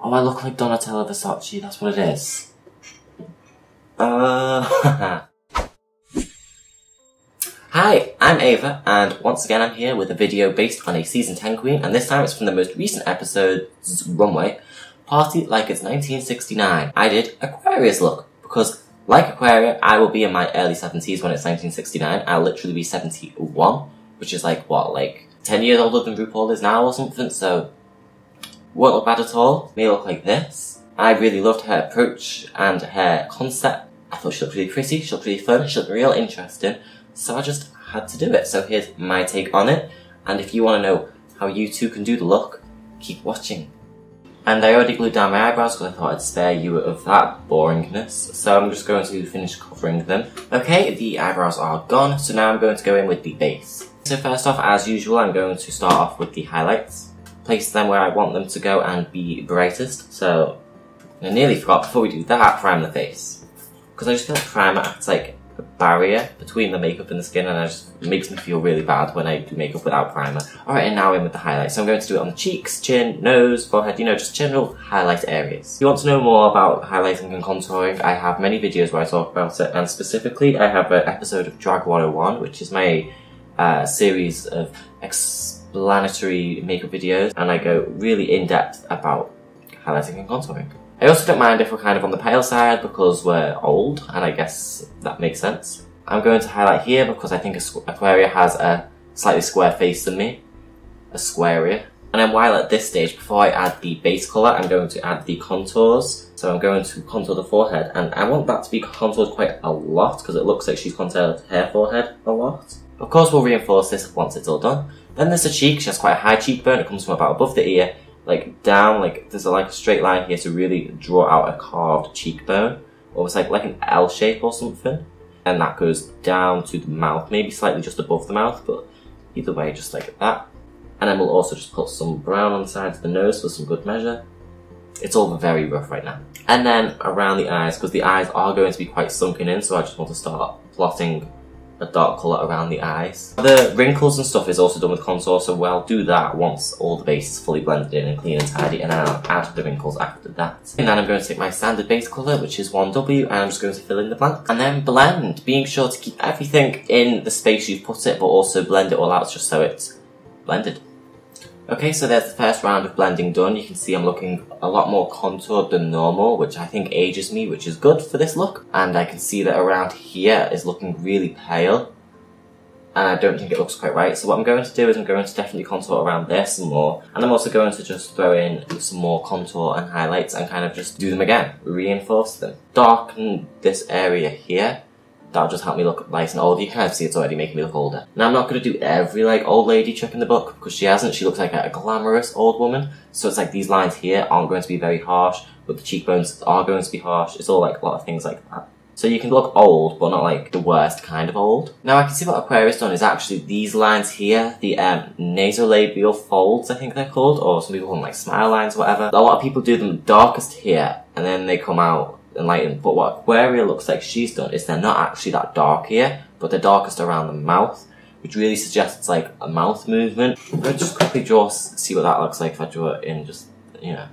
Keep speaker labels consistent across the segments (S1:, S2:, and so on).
S1: Oh, I look like Donatella Versace, that's what it is. Hi, I'm Ava, and once again I'm here with a video based on a Season 10 Queen, and this time it's from the most recent episode's runway, Party Like It's 1969. I did Aquaria's look, because like Aquaria, I will be in my early 70s when it's 1969. I'll literally be 71, which is like, what, like 10 years older than RuPaul is now or something, so won't look bad at all. May look like this. I really loved her approach and her concept. I thought she looked really pretty, she looked really fun, she looked real interesting, so I just had to do it. So here's my take on it, and if you want to know how you too can do the look, keep watching. And I already glued down my eyebrows because I thought I'd spare you of that boringness, so I'm just going to finish covering them. Okay, the eyebrows are gone, so now I'm going to go in with the base. So first off, as usual, I'm going to start off with the highlights. Place them where I want them to go and be brightest. So, I nearly forgot, before we do that, prime the face. Because I just feel like primer acts like a barrier between the makeup and the skin, and it makes me feel really bad when I do makeup without primer. Alright, and now in with the highlights. So I'm going to do it on the cheeks, chin, nose, forehead, you know, just general highlight areas. If you want to know more about highlighting and contouring, I have many videos where I talk about it, and specifically I have an episode of Drag 101, which is my series of explanatory makeup videos, and I go really in-depth about highlighting and contouring. I also don't mind if we're kind of on the pale side because we're old, and I guess that makes sense. I'm going to highlight here because I think Aquaria has a slightly square face than me. Aquaria. And then while at this stage, before I add the base colour, I'm going to add the contours. So I'm going to contour the forehead, and I want that to be contoured quite a lot because it looks like she's contoured her forehead a lot. Of course, we'll reinforce this once it's all done. Then there's the cheek. She has quite a high cheekbone. It comes from about above the ear, like down, like there's like a straight line here to really draw out a carved cheekbone, almost like an L shape or something. And that goes down to the mouth, maybe slightly just above the mouth, but either way, just like that. And then we'll also just put some brown on the sides of the nose for some good measure. It's all very rough right now. And then around the eyes, because the eyes are going to be quite sunken in, so I just want to start plotting a dark colour around the eyes. The wrinkles and stuff is also done with contour, so I'll do that once all the base is fully blended in and clean and tidy, and I'll add the wrinkles after that. And then I'm going to take my standard base colour, which is 1W, and I'm just going to fill in the blank. And then blend, being sure to keep everything in the space you've put it, but also blend it all out just so it's blended. Okay, so there's the first round of blending done. You can see I'm looking a lot more contoured than normal, which I think ages me, which is good for this look. And I can see that around here is looking really pale, and I don't think it looks quite right. So what I'm going to do is I'm going to definitely contour around there some more, and I'm also going to just throw in some more contour and highlights and kind of just do them again, reinforce them. Darken this area here. That'll just help me look nice and old. You can kind of see it's already making me look older. Now I'm not going to do every like old lady trick in the book because she hasn't. She looks like a glamorous old woman. So it's like these lines here aren't going to be very harsh, but the cheekbones are going to be harsh. It's all like a lot of things like that. So you can look old, but not like the worst kind of old. Now I can see what Aquaria's done is actually these lines here, the nasolabial folds I think they're called, or some people call them like smile lines or whatever. A lot of people do them darkest here, and then they come out enlightened, but what Aquaria looks like she's done is they're not actually that dark here, but they're darkest around the mouth, which really suggests like a mouth movement. I'll just quickly draw, see what that looks like if I draw it in, just, you know,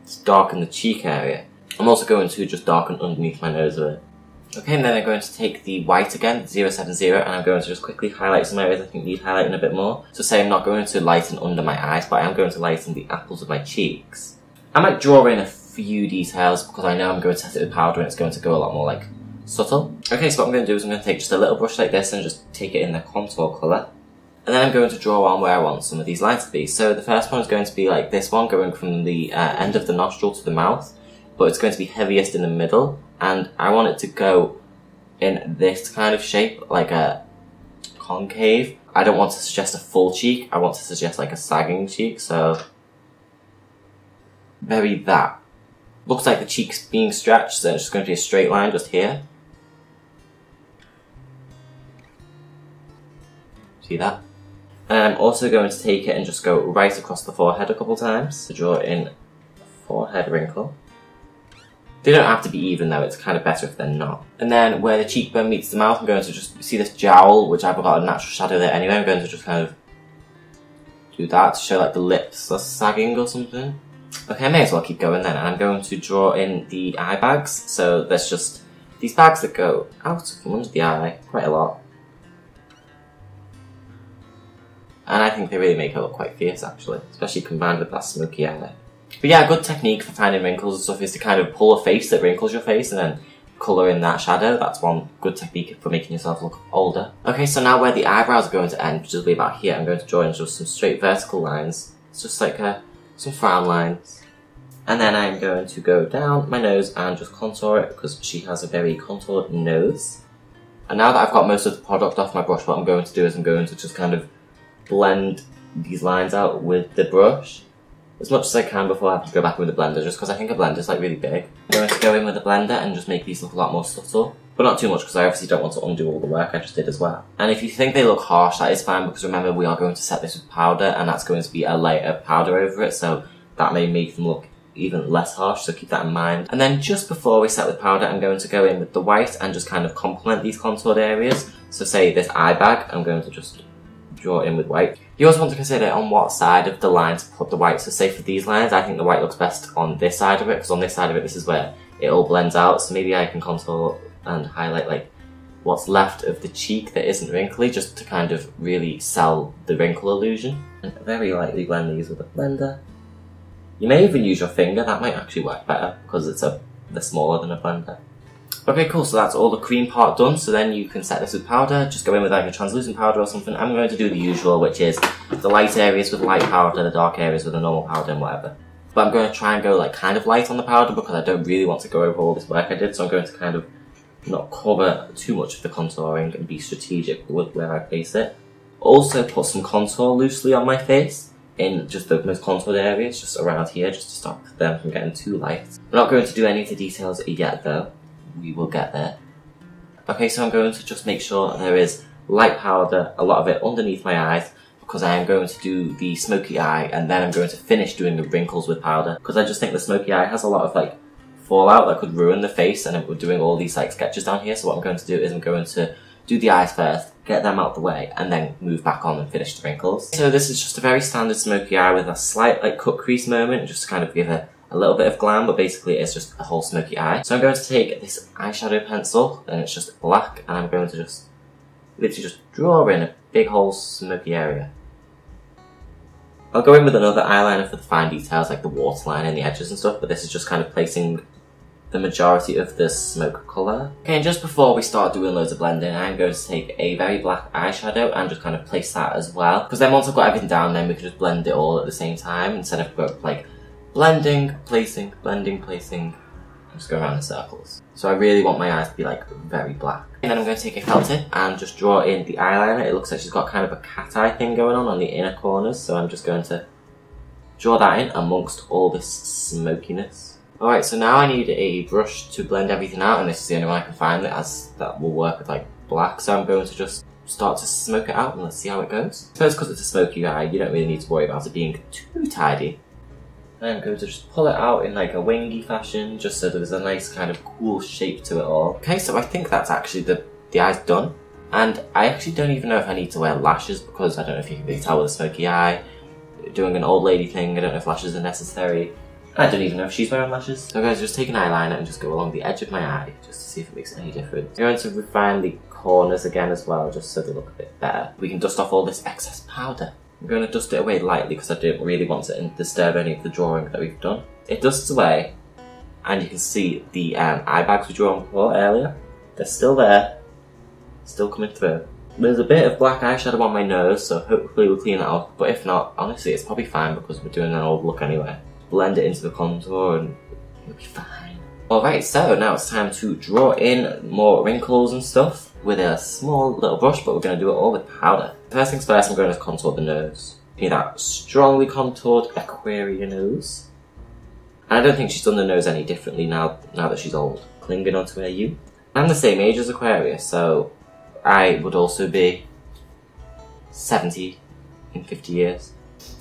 S1: just darken the cheek area. I'm also going to just darken underneath my nose a bit. Okay, and then I'm going to take the white again, 070, and I'm going to just quickly highlight some areas I think need highlighting a bit more. So say I'm not going to lighten under my eyes, but I am going to lighten the apples of my cheeks. I might draw in a few details because I know I'm going to set it with powder and it's going to go a lot more like subtle. Okay, so what I'm going to do is I'm going to take just a little brush like this and just take it in the contour colour. And then I'm going to draw on where I want some of these lines to be. So the first one is going to be like this one, going from the end of the nostril to the mouth, but it's going to be heaviest in the middle, and I want it to go in this kind of shape, like a concave. I don't want to suggest a full cheek, I want to suggest like a sagging cheek, so very that. Looks like the cheek's being stretched, so it's just going to be a straight line just here. See that? And I'm also going to take it and just go right across the forehead a couple times to draw in a forehead wrinkle. They don't have to be even though, it's kind of better if they're not. And then where the cheekbone meets the mouth, I'm going to just see this jowl, which I've got a natural shadow there anyway. I'm going to just kind of do that to show like the lips are sagging or something. Okay, I may as well keep going then, and I'm going to draw in the eye bags. So there's just these bags that go out from under the eye quite a lot. And I think they really make it look quite fierce actually, especially combined with that smoky eye. But yeah, a good technique for finding wrinkles and stuff is to kind of pull a face that wrinkles your face and then colour in that shadow. That's one good technique for making yourself look older. Okay, so now where the eyebrows are going to end, which will be about here, I'm going to draw in just some straight vertical lines. It's just like some frown lines. And then I'm going to go down my nose and just contour it because she has a very contoured nose. And now that I've got most of the product off my brush, what I'm going to do is I'm going to just kind of blend these lines out with the brush as much as I can before I have to go back in with the blender, just because I think a blender is like really big. I'm going to go in with the blender and just make these look a lot more subtle, but not too much because I obviously don't want to undo all the work I just did as well. And if you think they look harsh, that is fine, because remember we are going to set this with powder and that's going to be a layer of powder over it, so that may make them look even less harsh, so keep that in mind. And then just before we set with powder, I'm going to go in with the white and just kind of complement these contoured areas. So say this eye bag, I'm going to just draw in with white. You also want to consider on what side of the line to put the white. So say for these lines, I think the white looks best on this side of it, because on this side of it, this is where it all blends out. So maybe I can contour and highlight like what's left of the cheek that isn't wrinkly, just to kind of really sell the wrinkle illusion. And very lightly blend these with a blender. You may even use your finger, that might actually work better, because they're smaller than a blender. Okay, cool, so that's all the cream part done, so then you can set this with powder. Just go in with like a translucent powder or something. I'm going to do the usual, which is the light areas with light powder, the dark areas with a normal powder and whatever. But I'm going to try and go like kind of light on the powder because I don't really want to go over all this work I did, so I'm going to kind of not cover too much of the contouring and be strategic with where I place it. Also put some contour loosely on my face in just the most contoured areas, just around here, just to stop them from getting too light. I'm not going to do any of the details yet though. We will get there. Okay, so I'm going to just make sure there is light powder, a lot of it underneath my eyes, because I am going to do the smoky eye, and then I'm going to finish doing the wrinkles with powder, because I just think the smoky eye has a lot of like fallout that could ruin the face, and we're doing all these like sketches down here. So what I'm going to do is I'm going to do the eyes first, get them out the way, and then move back on and finish the wrinkles. So this is just a very standard smoky eye with a slight like cut crease moment, just to kind of give a little bit of glam, but basically it's just a whole smoky eye. So I'm going to take this eyeshadow pencil, and it's just black, and I'm going to just literally just draw in a big whole smoky area. I'll go in with another eyeliner for the fine details like the waterline and the edges and stuff, but this is just kind of placing the majority of the smoke colour. Okay, and just before we start doing loads of blending, I'm going to take a very black eyeshadow and just kind of place that as well, because then once I've got everything down, then we can just blend it all at the same time instead of like blending, placing, blending, placing. I'm just going around in circles. So I really want my eyes to be like very black. And then I'm going to take a felt tip and just draw in the eyeliner. It looks like she's got kind of a cat eye thing going on the inner corners. So I'm just going to draw that in amongst all this smokiness. Alright, so now I need a brush to blend everything out, and this is the only one I can find that will work with like black. So I'm going to just start to smoke it out and let's see how it goes. First, because it's a smoky eye, you don't really need to worry about it being too tidy. I'm going to just pull it out in like a wingy fashion, just so there's a nice kind of cool shape to it all. Okay, so I think that's actually the eye's done. And I actually don't even know if I need to wear lashes, because I don't know if you can really tell with a smoky eye. Doing an old lady thing, I don't know if lashes are necessary. I don't even know if she's wearing lashes. So guys, just take an eyeliner and just go along the edge of my eye, just to see if it makes any difference. I'm going to refine the corners again as well, just so they look a bit better. We can dust off all this excess powder. I'm going to dust it away lightly because I don't really want to disturb any of the drawing that we've done. It dusts away, and you can see the eye bags we drew on before earlier. They're still there, still coming through. There's a bit of black eyeshadow on my nose, so hopefully we'll clean that off. But if not, honestly, it's probably fine because we're doing an old look anyway. Blend it into the contour and it'll be fine. Alright, so now it's time to draw in more wrinkles and stuff with a small little brush, but we're going to do it all with powder. First things first, I'm going to contour the nose. You know, that strongly contoured AQUARIA nose. And I don't think she's done the nose any differently now that she's old. Clinging onto her youth. I'm the same age as Aquaria, so I would also be 70 in 50 years.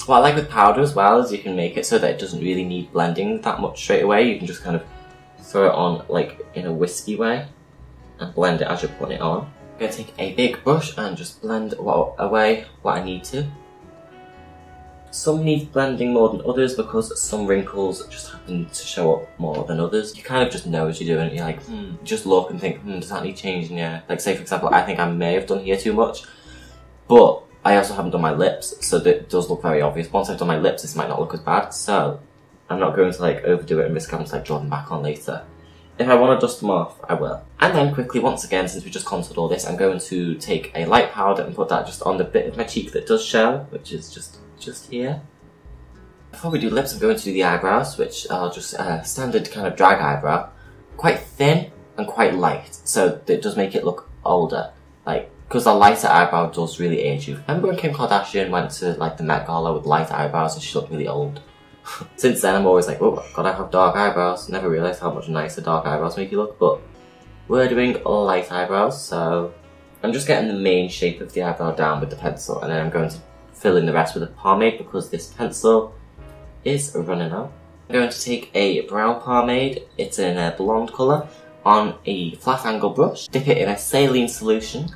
S1: What I like with powder as well is you can make it so that it doesn't really need blending that much straight away. You can just kind of throw it on like in a wispy way and blend it as you're putting it on. I'm going to take a big brush and just blend away what I need to. Some need blending more than others because some wrinkles just happen to show up more than others. You kind of just know as you're doing it. You're like, just look and think, does that need changing? Yeah. Like, say for example, I think I may have done here too much, but I also haven't done my lips, so that it does look very obvious. Once I've done my lips, this might not look as bad, so I'm not going to like overdo it and risk having to like draw them back on later. If I want to dust them off, I will. And then quickly, once again, since we just contoured all this, I'm going to take a light powder and put that just on the bit of my cheek that does show, which is just here. Before we do lips, I'm going to do the eyebrows, which are just standard kind of drag eyebrow. Quite thin and quite light, so it does make it look older. Like, because a lighter eyebrow does really age you. Remember when Kim Kardashian went to like the Met Gala with light eyebrows and she looked really old? Since then I'm always like, oh, I've got to have dark eyebrows. Never realised how much nicer dark eyebrows make you look, but we're doing light eyebrows, so I'm just getting the main shape of the eyebrow down with the pencil, and then I'm going to fill in the rest with a pomade because this pencil is running out. I'm going to take a brow pomade, it's in a blonde colour, on a flat angle brush, dip it in a saline solution,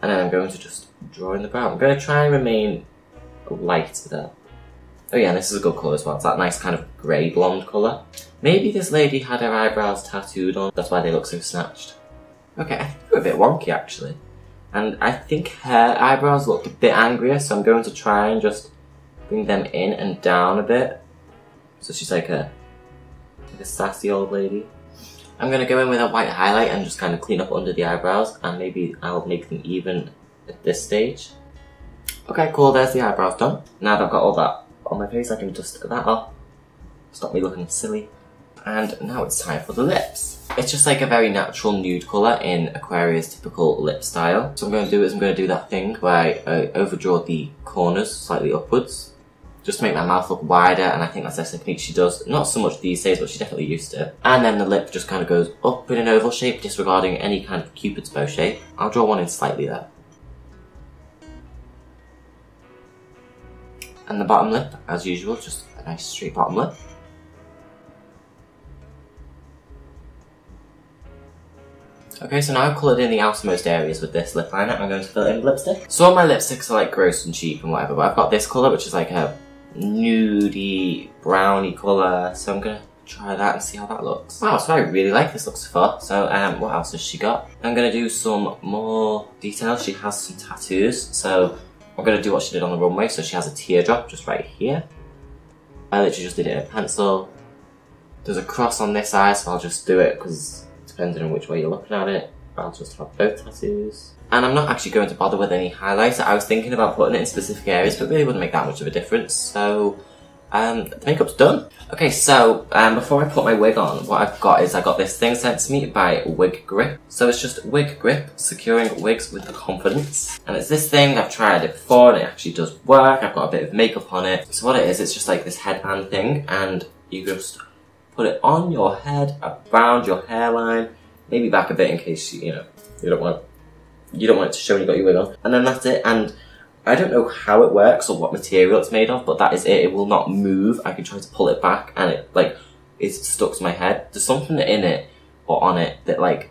S1: and then I'm going to just draw in the brow. I'm going to try and remain light there. Oh yeah, and this is a good colour as well. It's that nice kind of grey blonde colour. Maybe this lady had her eyebrows tattooed on, that's why they look so snatched. Okay, I think they're a bit wonky actually. And I think her eyebrows looked a bit angrier, so I'm going to try and just bring them in and down a bit. So she's like a sassy old lady. I'm going to go in with a white highlight and just kind of clean up under the eyebrows, and maybe I'll make them even at this stage. Okay, cool, there's the eyebrows done. Now that I've got all that on my face, I can dust that off. Stop me looking silly. And now it's time for the lips. It's just like a very natural nude colour in Aquaria's typical lip style. So what I'm going to do is I'm going to do that thing where I overdraw the corners slightly upwards, just to make my mouth look wider, and I think that's a technique she does, not so much these days, but she definitely used to. And then the lip just kind of goes up in an oval shape, disregarding any kind of Cupid's bow shape. I'll draw one in slightly there. And the bottom lip, as usual, just a nice straight bottom lip. Okay, so now I've coloured in the outermost areas with this lip liner. I'm going to fill it in with lipstick. So all my lipsticks are like gross and cheap and whatever, but I've got this colour, which is like a nudie, browny colour, so I'm going to try that and see how that looks. Wow, so I really like this look so far. So what else has she got? I'm going to do some more details. She has some tattoos, so I'm going to do what she did on the runway. So she has a teardrop just right here. I literally just did it in a pencil. There's a cross on this eye, so I'll just do it because depending on which way you're looking at it, I'll just have both tattoos. And I'm not actually going to bother with any highlighter. I was thinking about putting it in specific areas, but it really wouldn't make that much of a difference. So the makeup's done. Okay, so before I put my wig on, what I've got is I got this thing sent to me by Wig Grip. So it's just Wig Grip, securing wigs with confidence. And it's this thing, I've tried it before and it actually does work. I've got a bit of makeup on it. So what it is, it's just like this headband thing, and you just put it on your head, around your hairline, maybe back a bit in case you don't want it to show when you got your wig on. And then that's it. And I don't know how it works or what material it's made of, but that is it. It will not move. I can try to pull it back and it like is stuck to my head. There's something in it or on it that like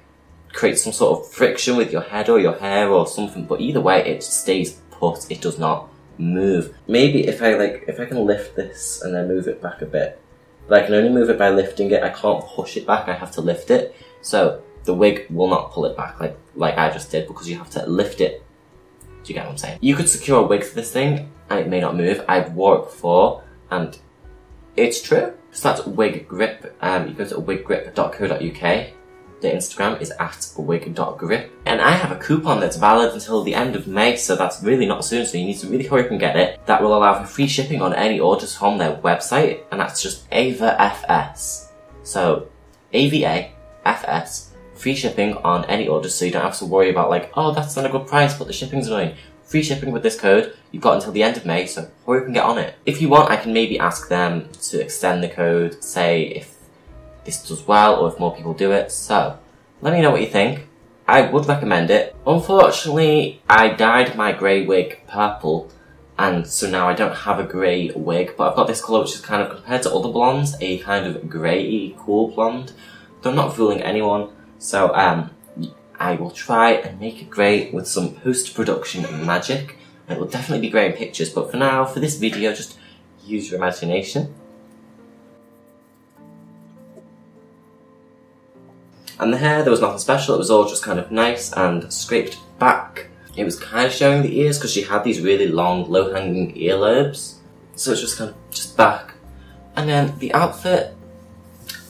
S1: creates some sort of friction with your head or your hair or something, but either way it stays put. It does not move. Maybe if I can lift this and then move it back a bit. But I can only move it by lifting it. I can't push it back, I have to lift it. So the wig will not pull it back like I just did, because you have to lift it. Do you get what I'm saying? You could secure a wig to this thing and it may not move. I've wore it before and it's true. So that's Wig Grip. You go to wiggrip.co.uk. The Instagram is @wig.grip. And I have a coupon that's valid until the end of May, so that's really not soon, so you need to really hurry up and get it. That will allow for free shipping on any orders from their website, and that's just AVAFS. So, AVAFS, free shipping on any orders, so you don't have to worry about like, oh, that's not a good price, but the shipping's annoying. Free shipping with this code. You've got until the end of May, so hurry up and get on it. If you want, I can maybe ask them to extend the code, say if this does well or if more people do it, so let me know what you think. I would recommend it. Unfortunately, I dyed my grey wig purple, and so now I don't have a grey wig, but I've got this colour which is kind of, compared to other blondes, a kind of grey-y cool blonde. Though I'm not fooling anyone, so I will try and make it grey with some post-production magic. It will definitely be great in pictures, but for now, for this video, just use your imagination. And the hair, there was nothing special, it was all just kind of nice and scraped back. It was kind of showing the ears because she had these really long, low-hanging earlobes. So it's just kind of just back. And then the outfit,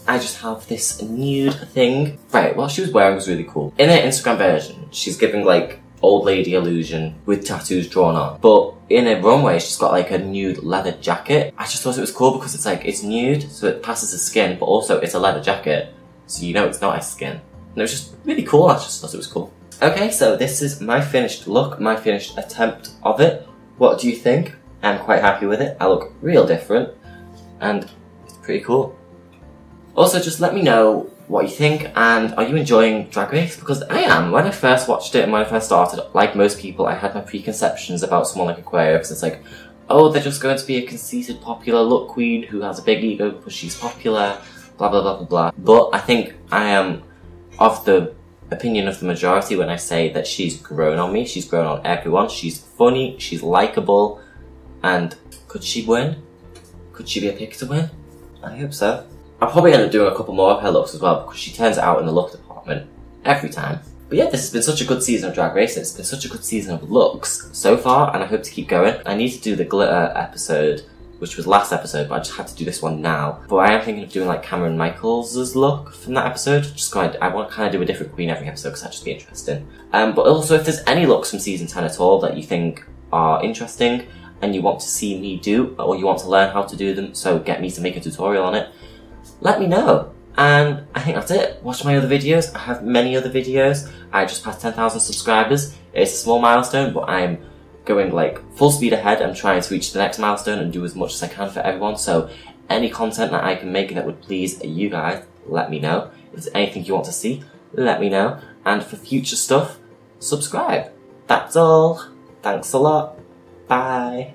S1: I just have this nude thing. Right, what she was wearing was really cool. In her Instagram version, she's giving like old lady illusion with tattoos drawn on. But in a runway, she's got like a nude leather jacket. I just thought it was cool because it's like, it's nude, so it passes as skin, but also it's a leather jacket. So you know it's not as skin. And it was just really cool, I just thought it was cool. Okay, so this is my finished look, my finished attempt of it. What do you think? I'm quite happy with it. I look real different, and it's pretty cool. Also, just let me know what you think, and are you enjoying Drag Race? Because I am. When I first watched it and when I first started, like most people, I had my preconceptions about someone like Aquaria, because it's like, oh, they're just going to be a conceited, popular look queen who has a big ego because she's popular, blah, blah, blah, blah, blah. But I think I am of the opinion of the majority when I say that she's grown on me. She's grown on everyone. She's funny, she's likeable, and could she win? Could she be a pick to win? I hope so. I'll probably end up doing a couple more of her looks as well because she turns it out in the look department every time. But yeah, this has been such a good season of Drag Race. It's been such a good season of looks so far, and I hope to keep going. I need to do the glitter episode, which was last episode, but I just had to do this one now. But I am thinking of doing like Cameron Michaels' look from that episode. Just going, I want to kind of do a different queen every episode because that'd just be interesting. But also, if there's any looks from season 10 at all that you think are interesting and you want to see me do, or you want to learn how to do them, so get me to make a tutorial on it, let me know. And I think that's it. Watch my other videos. I have many other videos. I just passed 10,000 subscribers. It's a small milestone, but I'm going like full speed ahead. I'm trying to reach the next milestone and do as much as I can for everyone. So any content that I can make that would please you guys, let me know. If there's anything you want to see, let me know. And for future stuff, subscribe. That's all. Thanks a lot. Bye.